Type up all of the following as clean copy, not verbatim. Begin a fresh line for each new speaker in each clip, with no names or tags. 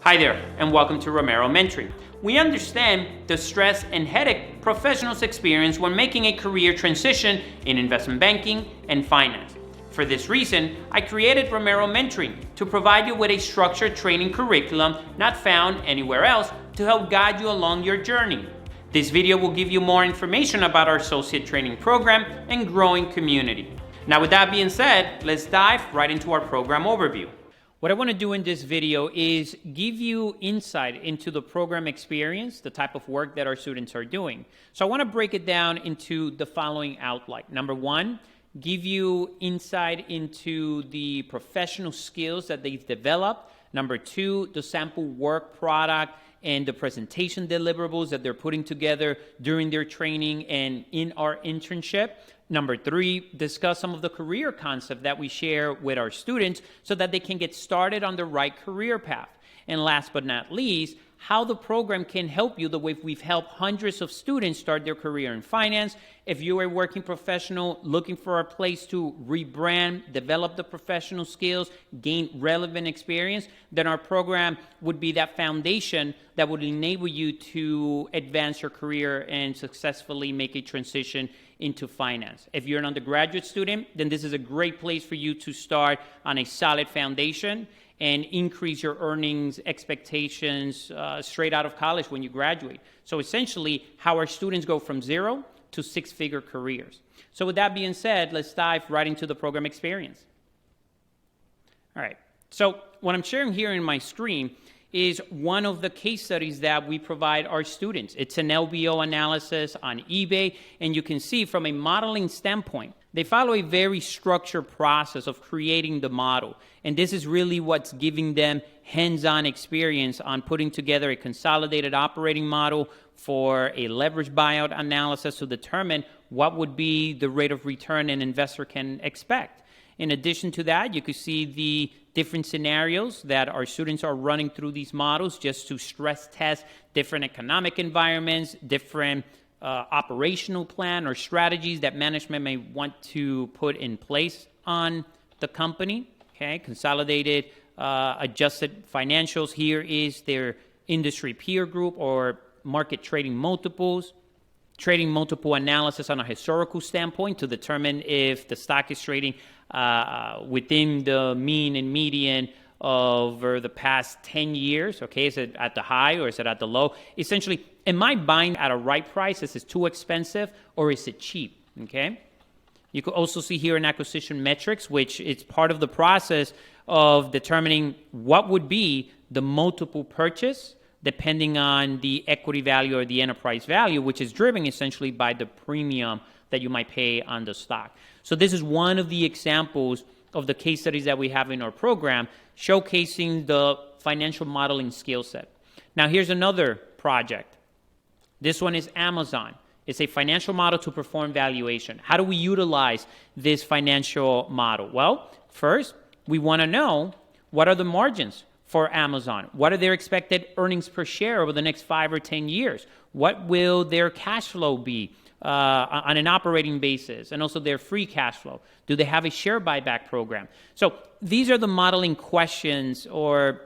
Hi there, and welcome to Romero Mentoring. We understand the stress and headache professionals experience when making a career transition in investment banking and finance. For this reason, I created Romero Mentoring to provide you with a structured training curriculum not found anywhere else to help guide you along your journey. This video will give you more information about our associate training program and growing community. Now, with that being said, let's dive right into our program overview. What I want to do in this video is give you insight into the program experience, the type of work that our students are doing. So I want to break it down into the following outline. Number one, give you insight into the professional skills that they've developed. Number two, the sample work product and the presentation deliverables that they're putting together during their training and in our internship. Number three, discuss some of the career concepts that we share with our students so that they can get started on the right career path. And last but not least, how the program can help you the way we've helped hundreds of students start their career in finance. If you are a working professional looking for a place to rebrand, develop the professional skills, gain relevant experience, then our program would be that foundation that would enable you to advance your career and successfully make a transition into finance. If you're an undergraduate student, then this is a great place for you to start on a solid foundation and increase your earnings expectations straight out of college when you graduate. So essentially, how our students go from 0 to 6-figure careers. So with that being said, let's dive right into the program experience. All right, so what I'm sharing here in my screen is one of the case studies that we provide our students. It's an LBO analysis on eBay, and you can see from a modeling standpoint, they follow a very structured process of creating the model. And this is really what's giving them hands-on experience on putting together a consolidated operating model for a leverage buyout analysis to determine what would be the rate of return an investor can expect. In addition to that, you could see the different scenarios that our students are running through these models just to stress test different economic environments, different operational plan or strategies that management may want to put in place on the company. Okay, consolidated adjusted financials. Here is their industry peer group or market trading multiples. Trading multiple analysis on a historical standpoint to determine if the stock is trading within the mean and median over the past 10 years. Okay, is it at the high or is it at the low? Essentially, am I buying at a right price? Is it too expensive or is it cheap? Okay. You could also see here in acquisition metrics, which is part of the process of determining what would be the multiple purchase depending on the equity value or the enterprise value, which is driven essentially by the premium that you might pay on the stock. So this is one of the examples of the case studies that we have in our program, showcasing the financial modeling skill set. Now here's another project. This one is Amazon. It's a financial model to perform valuation. How do we utilize this financial model? Well, first, we want to know what are the margins for Amazon. What are their expected earnings per share over the next 5 or 10 years? What will their cash flow be on an operating basis, and also their free cash flow? Do they have a share buyback program? So these are the modeling questions or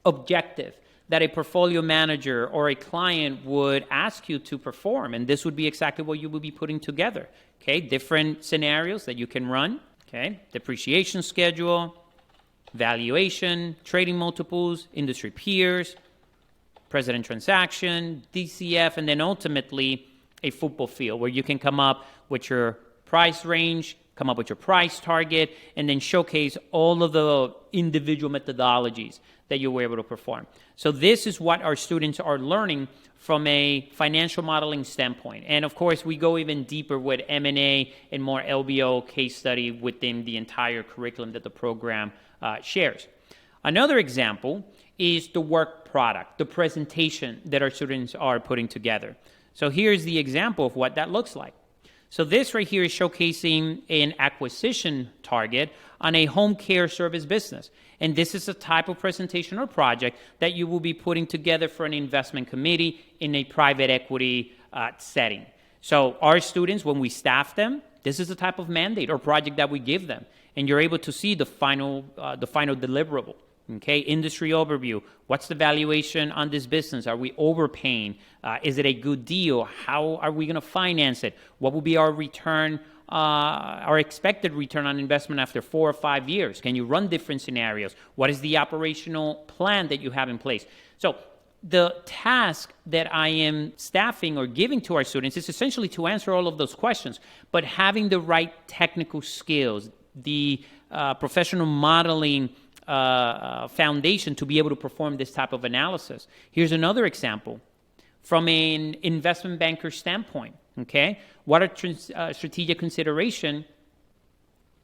objective that a portfolio manager or a client would ask you to perform, and this would be exactly what you would be putting together. Okay, different scenarios that you can run. Okay, depreciation schedule, valuation, trading multiples, industry peers, precedent transaction, DCF, and then ultimately a football field where you can come up with your price range, come up with your price target, and then showcase all of the individual methodologies that you were able to perform. So this is what our students are learning from a financial modeling standpoint. And of course, we go even deeper with M&A and more LBO case study within the entire curriculum that the program shares. Another example is the work product, the presentation that our students are putting together. So here's the example of what that looks like. So this right here is showcasing an acquisition target on a home care service business. And this is a type of presentation or project that you will be putting together for an investment committee in a private equity setting. So our students, when we staff them, this is the type of mandate or project that we give them. And you're able to see the final deliverable. Okay, industry overview. What's the valuation on this business? Are we overpaying? Is it a good deal? How are we going to finance it? What will be our return, our expected return on investment after 4 or 5 years? Can you run different scenarios? What is the operational plan that you have in place? So the task that I am staffing or giving to our students is essentially to answer all of those questions, but having the right technical skills, the professional modeling foundation to be able to perform this type of analysis. Here's another example from an investment banker standpoint. Okay, what are strategic consideration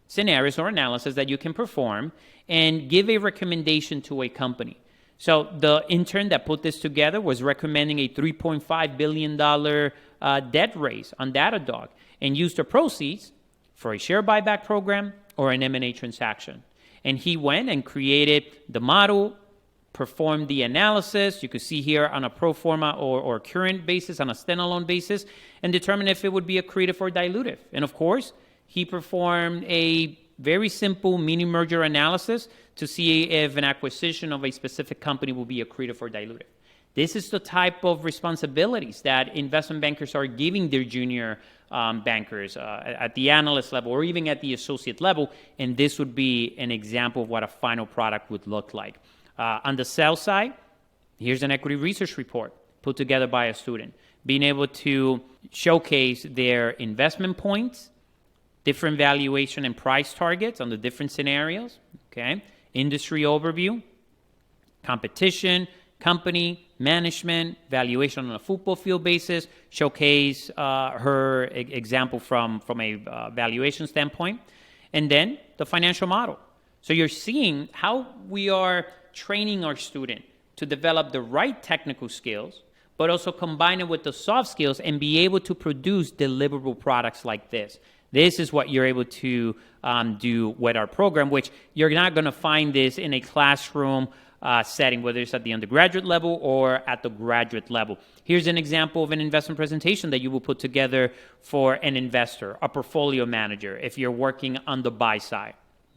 scenarios or analysis that you can perform and give a recommendation to a company? So the intern that put this together was recommending a $3.5 billion debt raise on Datadog and used the proceeds for a share buyback program or an M&A transaction. And he went and created the model, performed the analysis. You could see here on a pro forma or current basis, on a standalone basis, and determine if it would be accretive or dilutive. And of course, he performed a very simple mini merger analysis to see if an acquisition of a specific company will be accretive or dilutive. This is the type of responsibilities that investment bankers are giving their junior bankers at the analyst level or even at the associate level, and this would be an example of what a final product would look like. On the sell side, here's an equity research report put together by a student, being able to showcase their investment points, different valuation and price targets on the different scenarios, okay? Industry overview, competition, company, management, valuation on a football field basis, showcase her example from a valuation standpoint, and then the financial model. So you're seeing how we are training our student to develop the right technical skills, but also combine it with the soft skills and be able to produce deliverable products like this. This is what you're able to do with our program, which you're not going to find this in a classroom setting, whether it's at the undergraduate level or at the graduate level. Here's an example of an investment presentation that you will put together for an investor, a portfolio manager, if you're working on the buy side.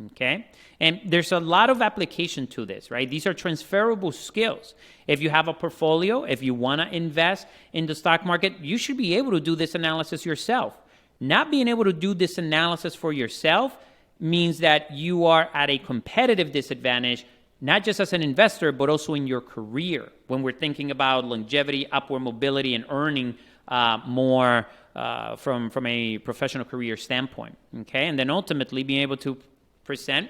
Okay? And there's a lot of application to this, right? These are transferable skills. If you have a portfolio, if you want to invest in the stock market, you should be able to do this analysis yourself. Not being able to do this analysis for yourself means that you are at a competitive disadvantage, not just as an investor, but also in your career when we're thinking about longevity, upward mobility, and earning more from a professional career standpoint. Okay, and then ultimately being able to present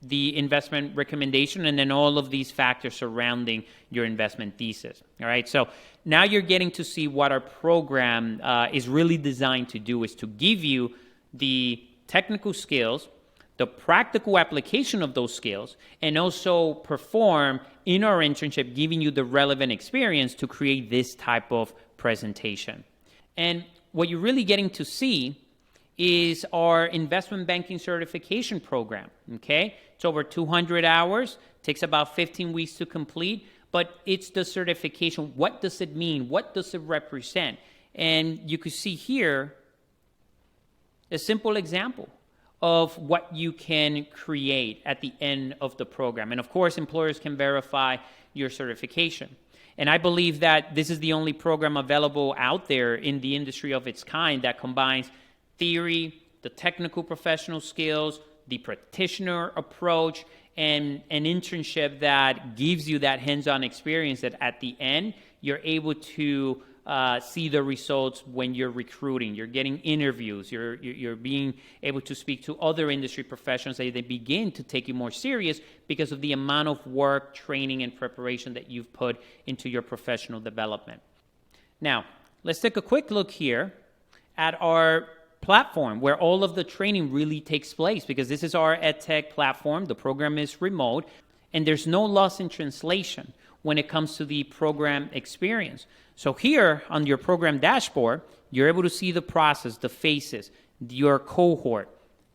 the investment recommendation and then all of these factors surrounding your investment thesis. All right, so now you're getting to see what our program is really designed to do, is to give you the technical skills, the practical application of those skills, and also perform in our internship, giving you the relevant experience to create this type of presentation. And what you're really getting to see is our investment banking certification program, okay? It's over 200 hours, takes about 15 weeks to complete, but it's the certification. What does it mean? What does it represent? And you can see here a simple example of what you can create at the end of the program. And of course, employers can verify your certification. And I believe that this is the only program available out there in the industry of its kind that combines theory, the technical professional skills, the practitioner approach, and an internship that gives you that hands-on experience that at the end, you're able to see the results when you're recruiting. You're getting interviews. You're being able to speak to other industry professionals that they begin to take you more serious because of the amount of work, training, and preparation that you've put into your professional development. Now, let's take a quick look here at our platform where all of the training really takes place, because this is our Edtech platform. The program is remote, and there's no loss in translation when it comes to the program experience. So here on your program dashboard, you're able to see the process, the phases, your cohort.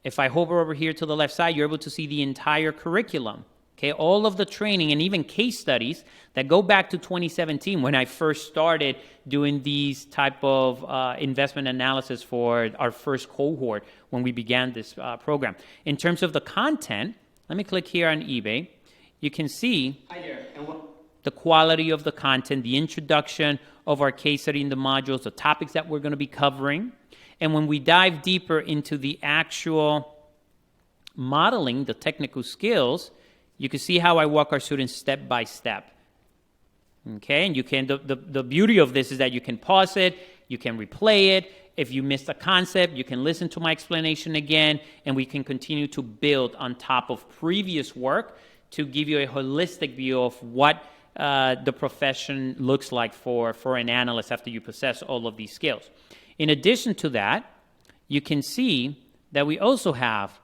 If I hover over here to the left side, you're able to see the entire curriculum. Okay, all of the training and even case studies that go back to 2017 when I first started doing these type of investment analysis for our first cohort when we began this program. In terms of the content, let me click here on eBay. you can see the quality of the content, the introduction of our case study in the modules, the topics that we're going to be covering. And when we dive deeper into the actual modeling, the technical skills, you can see how I walk our students step by step. Okay, and you can, the beauty of this is that you can pause it, you can replay it. If you missed a concept, you can listen to my explanation again, and we can continue to build on top of previous work to give you a holistic view of what the profession looks like for an analyst after you possess all of these skills. In addition to that, you can see that we also have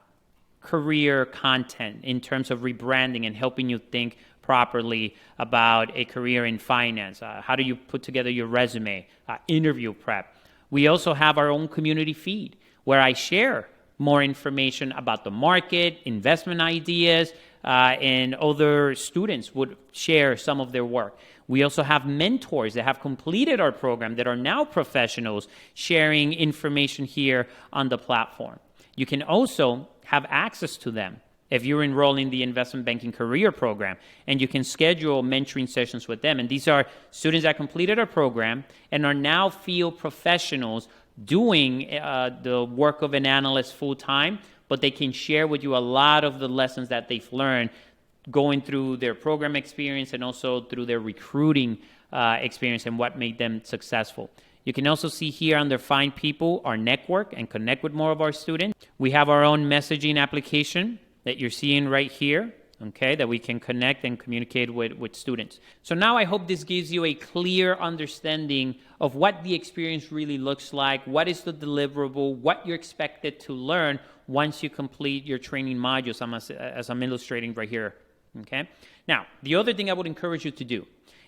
career content in terms of rebranding and helping you think properly about a career in finance. How do you put together your resume, interview prep. We also have our own community feed where I share more information about the market, investment ideas, and other students would share some of their work. We also have mentors that have completed our program that are now professionals sharing information here on the platform. You can also have access to them if you're enrolled in the investment banking career program, and you can schedule mentoring sessions with them. And these are students that completed our program and are now field professionals doing the work of an analyst full-time, but they can share with you a lot of the lessons that they've learned going through their program experience and also through their recruiting experience and what made them successful. You can also see here under Find People, our network, and connect with more of our students. We have our own messaging application that you're seeing right here, okay, that we can connect and communicate with students. So now I hope this gives you a clear understanding of what the experience really looks like, what is the deliverable, what you're expected to learn once you complete your training modules, as I'm illustrating right here, okay? Now, the other thing I would encourage you to do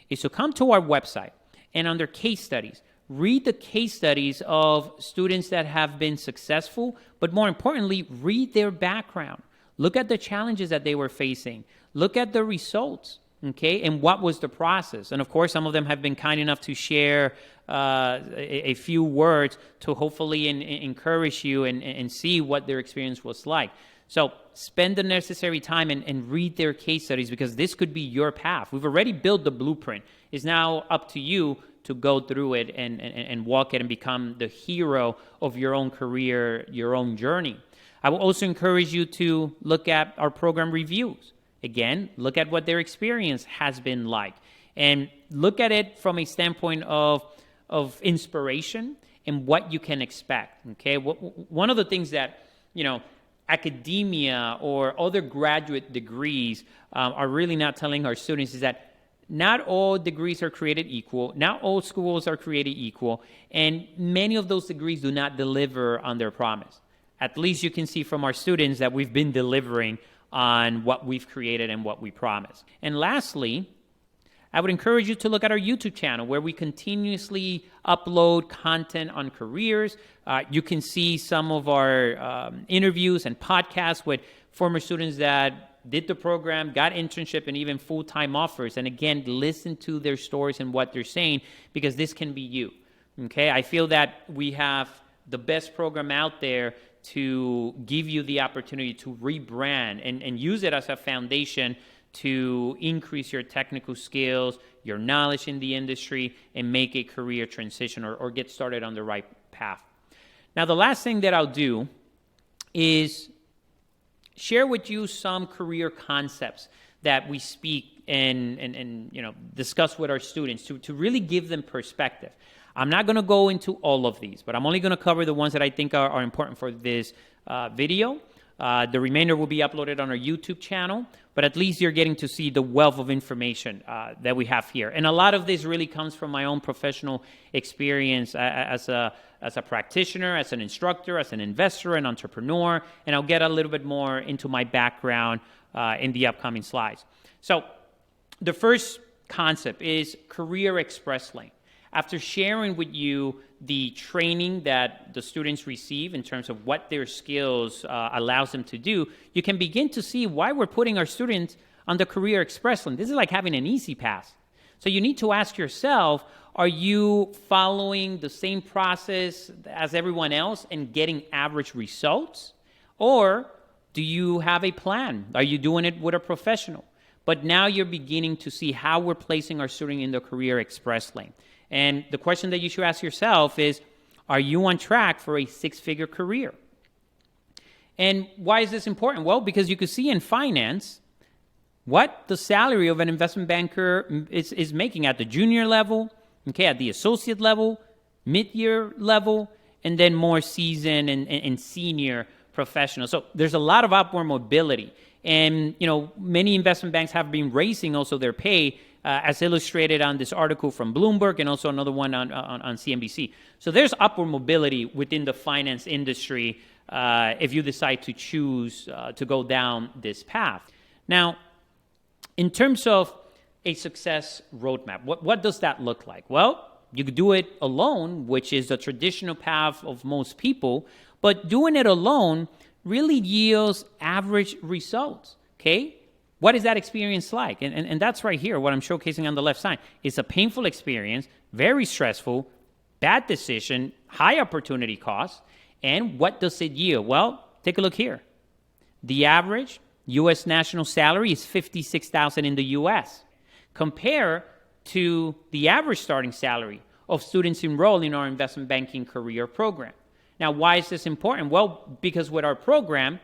is to come to our website and under case studies, read the case studies of students that have been successful, but more importantly, read their background. Look at the challenges that they were facing. Look at the results, okay, and what was the process. And of course, some of them have been kind enough to share a few words to hopefully encourage you and see what their experience was like. So spend the necessary time and read their case studies, because this could be your path. We've already built the blueprint. It's now up to you to go through it and walk it and become the hero of your own career, your own journey. I will also encourage you to look at our program reviews. Again, look at what their experience has been like. And look at it from a standpoint of inspiration and what you can expect, okay? One of the things that, academia or other graduate degrees are really not telling our students is that not all degrees are created equal. Not all schools are created equal. And many of those degrees do not deliver on their promise. At least you can see from our students that we've been delivering on what we've created and what we promise. And lastly, I would encourage you to look at our YouTube channel where we continuously upload content on careers. You can see some of our interviews and podcasts with former students that did the program, got internship, and even full-time offers. And again, listen to their stories and what they're saying, because this can be you. Okay, I feel that we have the best program out there to give you the opportunity to rebrand and use it as a foundation to increase your technical skills, your knowledge in the industry, and make a career transition or get started on the right path. Now, the last thing that I'll do is share with you some career concepts that we speak and discuss with our students to really give them perspective. I'm not going to go into all of these, but I'm only going to cover the ones that I think are important for this video. The remainder will be uploaded on our YouTube channel, but at least you're getting to see the wealth of information that we have here. And a lot of this really comes from my own professional experience as a practitioner, as an instructor, as an investor, an entrepreneur, and I'll get a little bit more into my background in the upcoming slides. So the first concept is Career Express Lane. After sharing with you the training that the students receive in terms of what their skills allows them to do, you can begin to see why we're putting our students on the Career Express Lane. This is like having an easy pass. So you need to ask yourself, are you following the same process as everyone else and getting average results? Or do you have a plan? Are you doing it with a professional? but now you're beginning to see how we're placing our student in the career express lane. And the question that you should ask yourself is, are you on track for a six-figure career? And why is this important? Well, because you can see in finance what the salary of an investment banker is making at the junior level, okay, at the associate level, mid-year level, and then more seasoned and senior professionals. So there's a lot of upward mobility. And, many investment banks have been raising also their pay, as illustrated on this article from Bloomberg and also another one on CNBC. So there's upward mobility within the finance industry if you decide to choose to go down this path. Now, in terms of a success roadmap, what does that look like? Well, you could do it alone, which is the traditional path of most people, but doing it alone really yields average results, okay? What is that experience like? And that's right here, what I'm showcasing on the left side. It's a painful experience, very stressful, bad decision, high opportunity cost, and what does it yield? Well, take a look here. The average U.S. national salary is $56,000 in the U.S. Compare to the average starting salary of students enrolled in our investment banking career program. Now, why is this important? Well, because with our program,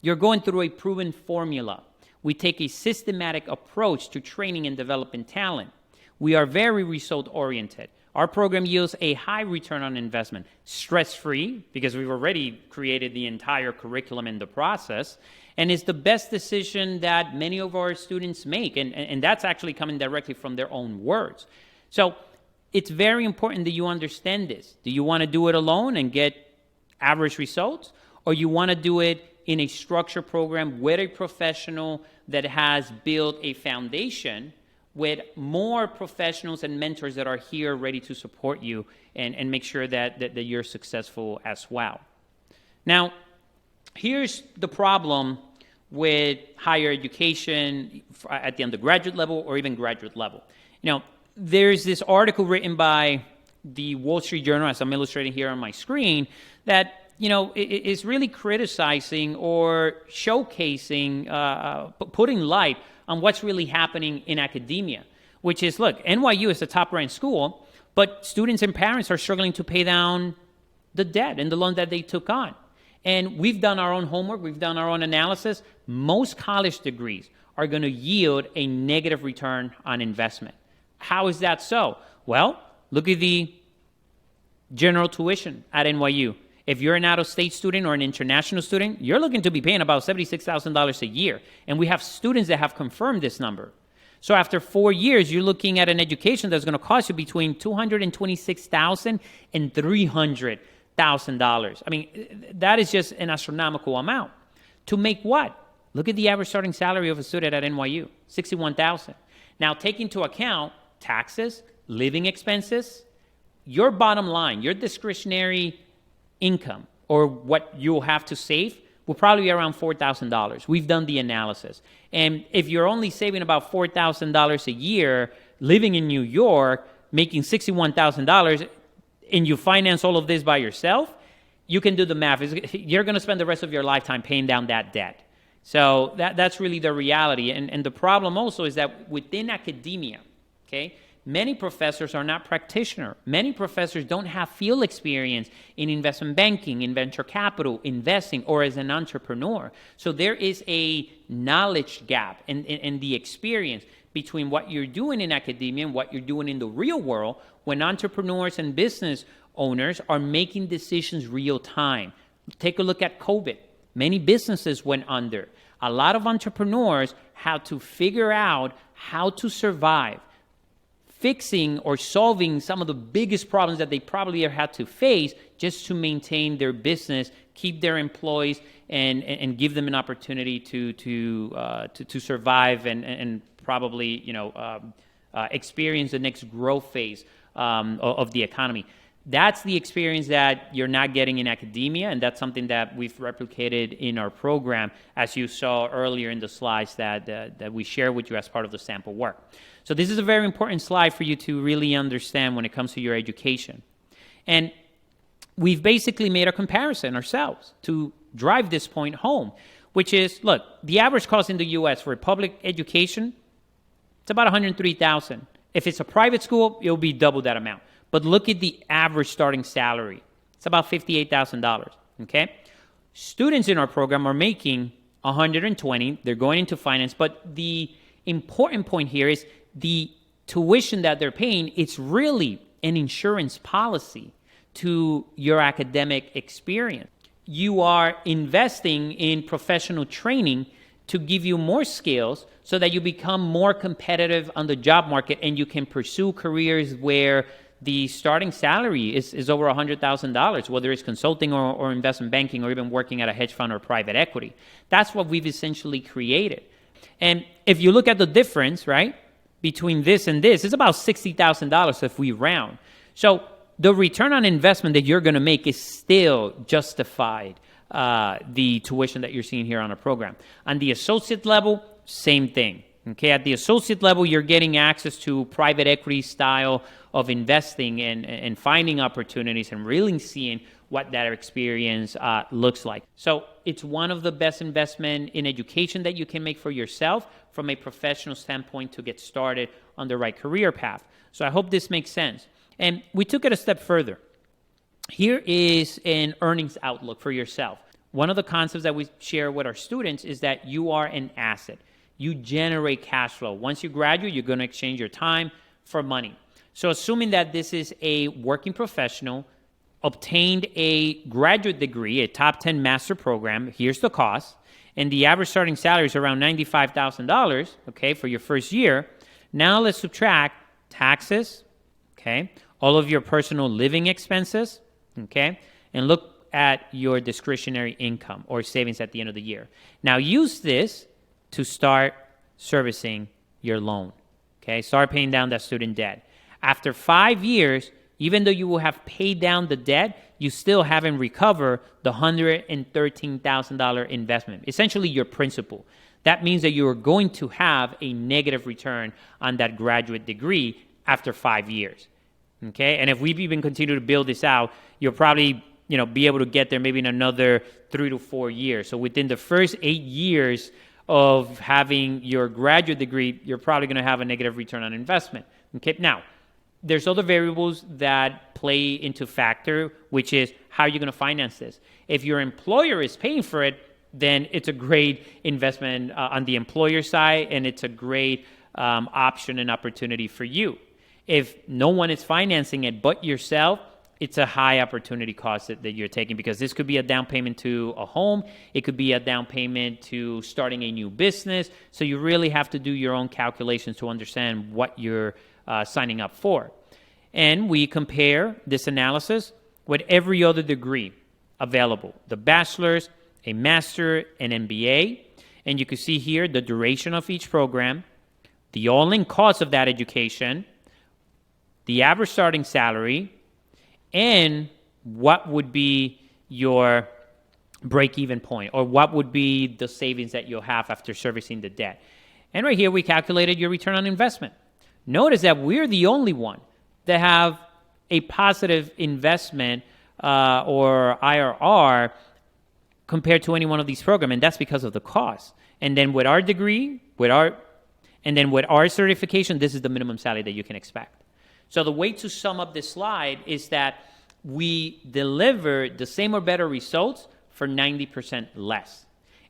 you're going through a proven formula. We take a systematic approach to training and developing talent. We are very result-oriented. Our program yields a high return on investment, stress-free, because we've already created the entire curriculum in the process, and it's the best decision that many of our students make, and that's actually coming directly from their own words. So it's very important that you understand this. Do you want to do it alone and get average results, or you want to do it in a structured program with a professional that has built a foundation with more professionals and mentors that are here ready to support you and make sure that you're successful as well. Now, here's the problem with higher education at the undergraduate level or even graduate level. There's this article written by the Wall Street Journal, as I'm illustrating here on my screen, that is really criticizing or showcasing, putting light on what's really happening in academia, which is, look, NYU is a top-ranked school, but students and parents are struggling to pay down the debt and the loan that they took on. And we've done our own homework, we've done our own analysis. Most college degrees are going to yield a negative return on investment. How is that so? Well, look at the general tuition at NYU. If you're an out-of-state student or an international student, you're looking to be paying about $76,000 a year. And we have students that have confirmed this number. So after 4 years, you're looking at an education that's going to cost you between $226,000 and $300,000. I mean, that is just an astronomical amount. To make what? Look at the average starting salary of a student at NYU, $61,000. Now, take into account taxes, living expenses, your bottom line, your discretionary income, or what you'll have to save, will probably be around $4,000. We've done the analysis. And if you're only saving about $4,000 a year, living in New York, making $61,000, and you finance all of this by yourself, you can do the math. You're going to spend the rest of your lifetime paying down that debt. So that's really the reality. And the problem also is that within academia, okay, many professors are not practitioners. Many professors don't have field experience in investment banking, in venture capital, investing, or as an entrepreneur. So there is a knowledge gap in the experience between what you're doing in academia and what you're doing in the real world when entrepreneurs and business owners are making decisions real time. Take a look at COVID. Many businesses went under. A lot of entrepreneurs had to figure out how to survive, fixing or solving some of the biggest problems that they probably have had to face just to maintain their business, keep their employees, and give them an opportunity to survive and probably experience the next growth phase of the economy. That's the experience that you're not getting in academia, and that's something that we've replicated in our program, as you saw earlier in the slides that we share with you as part of the sample work. So this is a very important slide for you to really understand when it comes to your education. And we've basically made a comparison ourselves to drive this point home, which is, look, the average cost in the U.S. for public education It's about $103,000. If it's a private school, it'll be double that amount. But look at the average starting salary. It's about $58,000, okay? Students in our program are making $120,000. They're going into finance, but the important point here is the tuition that they're paying, it's really an insurance policy to your academic experience. You are investing in professional training to give you more skills so that you become more competitive on the job market and you can pursue careers where the starting salary is over $100,000, whether it's consulting or investment banking or even working at a hedge fund or private equity. That's what we've essentially created. And if you look at the difference, right, between this and this, it's about $60,000 if we round. So the return on investment that you're going to make is still justified the tuition that you're seeing here on a program. On the associate level, same thing. Okay, at the associate level, you're getting access to private equity style of investing and finding opportunities and really seeing what that experience looks like. So it's one of the best investment in education that you can make for yourself from a professional standpoint to get started on the right career path. So I hope this makes sense. And we took it a step further. Here is an earnings outlook for yourself. One of the concepts that we share with our students is that you are an asset. You generate cash flow. Once you graduate, you're going to exchange your time for money. So assuming that this is a working professional, obtained a graduate degree, a top 10 master program, here's the cost, and the average starting salary is around $95,000, okay, for your first year. Now let's subtract taxes, okay, all of your personal living expenses, okay, and look at your discretionary income or savings at the end of the year. Now use this to start servicing your loan, okay? Start paying down that student debt. After 5 years, even though you will have paid down the debt, you still haven't recovered the $113,000 investment, essentially your principal. That means that you are going to have a negative return on that graduate degree after 5 years, okay? And if we've even continued to build this out, you'll probably be able to get there maybe in another 3 to 4 years. So within the first 8 years of having your graduate degree, you're probably going to have a negative return on investment. Okay. Now, there's other variables that play into factor, which is how you're going to finance this. If your employer is paying for it, then it's a great investment on the employer side, and it's a great option and opportunity for you. If no one is financing it but yourself, it's a high opportunity cost that you're taking, because this could be a down payment to a home. It could be a down payment to starting a new business. So you really have to do your own calculations to understand what you're signing up for. And we compare this analysis with every other degree available: the bachelor's, a master, an MBA. And you can see here the duration of each program, the all-in cost of that education, the average starting salary, and what would be your break-even point, or what would be the savings that you'll have after servicing the debt. And right here, we calculated your return on investment. Notice that we're the only one that have a positive investment or IRR compared to any one of these programs, and that's because of the cost. And then with our degree, with our certification, this is the minimum salary that you can expect. So the way to sum up this slide is that we deliver the same or better results for 90% less.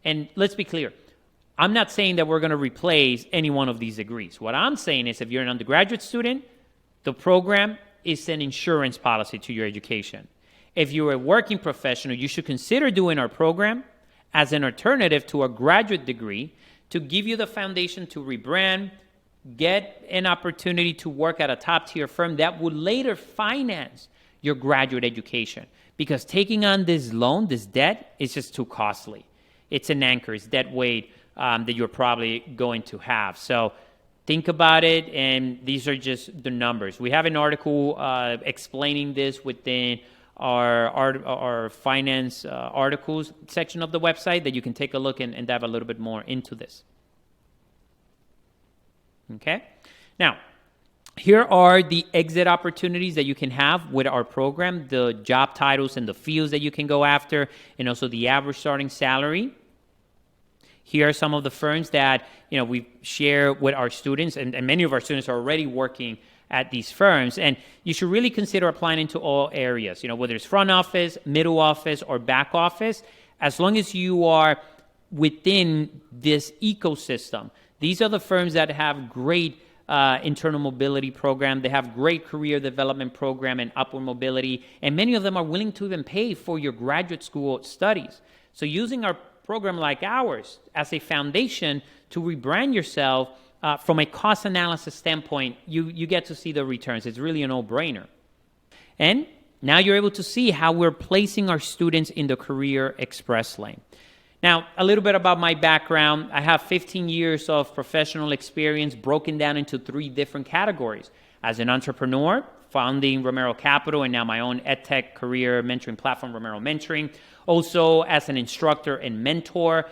And let's be clear, I'm not saying that we're going to replace any one of these degrees. What I'm saying is, if you're an undergraduate student, the program is an insurance policy to your education. If you're a working professional, you should consider doing our program as an alternative to a graduate degree to give you the foundation to rebrand, get an opportunity to work at a top-tier firm that would later finance your graduate education. Because taking on this loan, this debt, is just too costly. It's an anchor, it's debt weight that you're probably going to have. So think about it, and these are just the numbers. We have an article explaining this within our finance articles section of the website that you can take a look and dive a little bit more into this. Okay? Now, here are the exit opportunities that you can have with our program, the job titles and the fields that you can go after, and also the average starting salary. Here are some of the firms that we share with our students, and many of our students are already working at these firms. And you should really consider applying into all areas, whether it's front office, middle office, or back office, as long as you are within this ecosystem. These are the firms that have great internal mobility program. They have great career development program and upward mobility, and many of them are willing to even pay for your graduate school studies. So using our program like ours as a foundation to rebrand yourself from a cost analysis standpoint, you get to see the returns. It's really a no-brainer. And now you're able to see how we're placing our students in the Career Express lane. Now, a little bit about my background. I have 15 years of professional experience broken down into 3 different categories. As an entrepreneur, founding Romero Capital, and now my own Edtech career mentoring platform, Romero Mentoring. Also, as an instructor and mentor.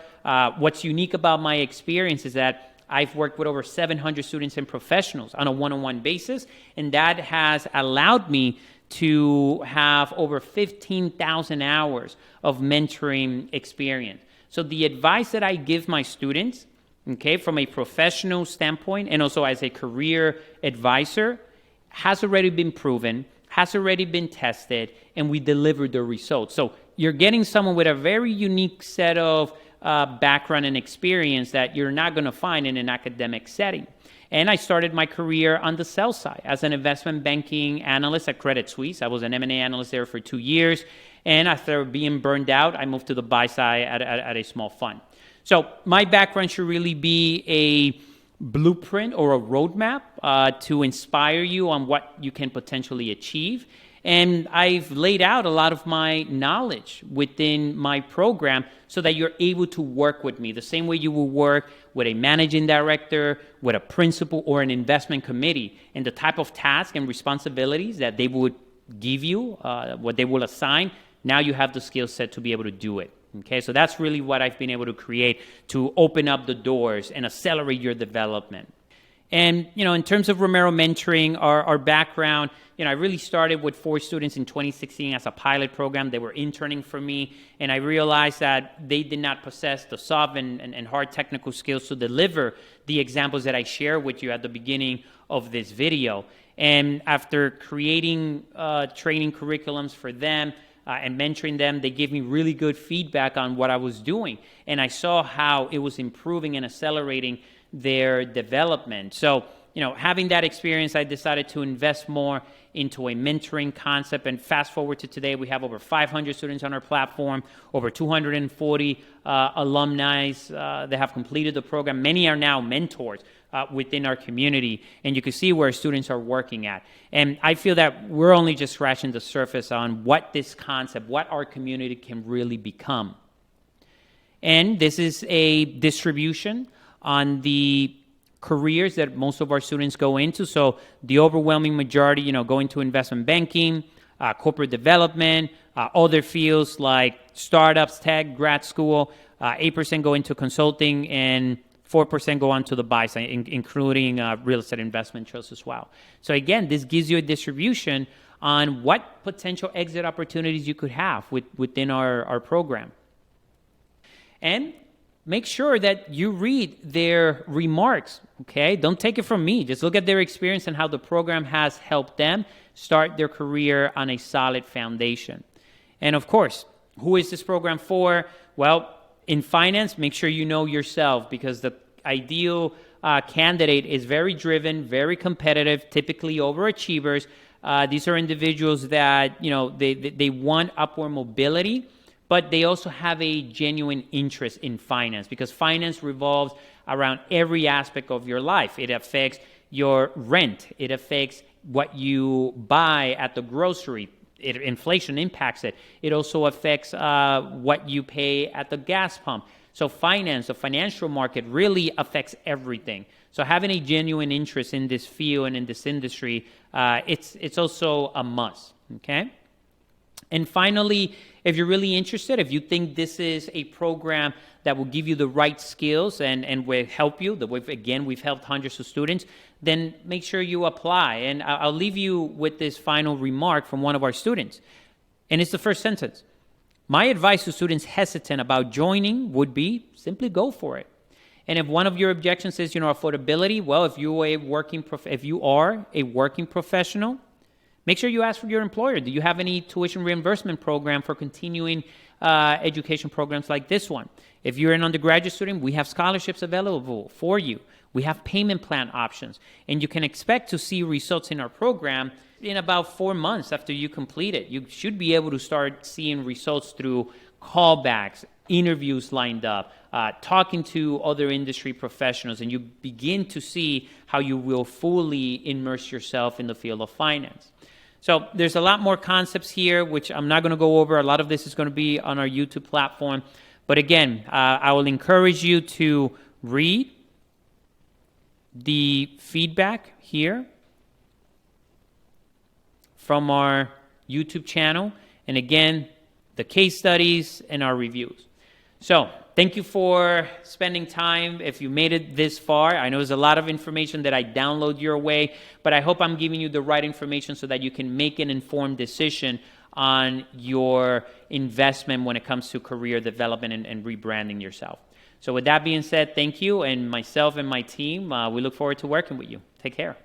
What's unique about my experience is that I've worked with over 700 students and professionals on a one-on-one basis, and that has allowed me to have over 15,000 hours of mentoring experience. So the advice that I give my students, from a professional standpoint and also as a career advisor, has already been proven, has already been tested, and we delivered the results. So you're getting someone with a very unique set of background and experience that you're not going to find in an academic setting. And I started my career on the sell side as an investment banking analyst at Credit Suisse. I was an M&A analyst there for 2 years. And after being burned out, I moved to the buy side at a small fund. So my background should really be a blueprint or a roadmap to inspire you on what you can potentially achieve. And I've laid out a lot of my knowledge within my program so that you're able to work with me the same way you will work with a managing director, with a principal, or an investment committee, and the type of tasks and responsibilities that they would give you, what they will assign. Now you have the skill set to be able to do it. Okay, so that's really what I've been able to create to open up the doors and accelerate your development. And, in terms of Romero Mentoring, our background, I really started with 4 students in 2016 as a pilot program. They were interning for me, and I realized that they did not possess the soft and hard technical skills to deliver the examples that I share with you at the beginning of this video. And after creating training curriculums for them, and mentoring them, they gave me really good feedback on what I was doing. And I saw how it was improving and accelerating their development. So, having that experience, I decided to invest more into a mentoring concept. And fast forward to today, we have over 500 students on our platform, over 240 alumni that have completed the program. Many are now mentors within our community, and you can see where students are working at. And I feel that we're only just scratching the surface on what this concept, what our community can really become. And this is a distribution on the careers that most of our students go into. So the overwhelming majority, go into investment banking, corporate development, other fields like startups, tech, grad school. 8% go into consulting, and 4% go on to the buy side, including real estate investment trusts as well. So again, this gives you a distribution on what potential exit opportunities you could have within our program. And make sure that you read their remarks, okay? Don't take it from me. Just look at their experience and how the program has helped them start their career on a solid foundation. And of course, who is this program for? Well, in finance, make sure you know yourself, because the ideal candidate is very driven, very competitive, typically overachievers. These are individuals that, they want upward mobility, but they also have a genuine interest in finance, because finance revolves around every aspect of your life. It affects your rent. It affects what you buy at the grocery. Inflation impacts it. It also affects what you pay at the gas pump. So finance, the financial market, really affects everything. So having a genuine interest in this field and in this industry, it's also a must, okay? And finally, if you're really interested, if you think this is a program that will give you the right skills and will help you, we've helped hundreds of students, then make sure you apply. And I'll leave you with this final remark from one of our students. And it's the first sentence. My advice to students hesitant about joining would be simply go for it. And if one of your objections is, affordability, well, if you are a working professional, make sure you ask for your employer. Do you have any tuition reimbursement program for continuing education programs like this one? If you're an undergraduate student, we have scholarships available for you. We have payment plan options. And you can expect to see results in our program in about 4 months after you complete it. You should be able to start seeing results through callbacks, interviews lined up, talking to other industry professionals, and you begin to see how you will fully immerse yourself in the field of finance. So there's a lot more concepts here, which I'm not going to go over. A lot of this is going to be on our YouTube platform. But again, I will encourage you to read the feedback here from our YouTube channel. And again, the case studies and our reviews. So thank you for spending time. If you made it this far, I know there's a lot of information that I download your way, but I hope I'm giving you the right information so that you can make an informed decision on your investment when it comes to career development and rebranding yourself. So with that being said, thank you, and myself and my team, we look forward to working with you. Take care.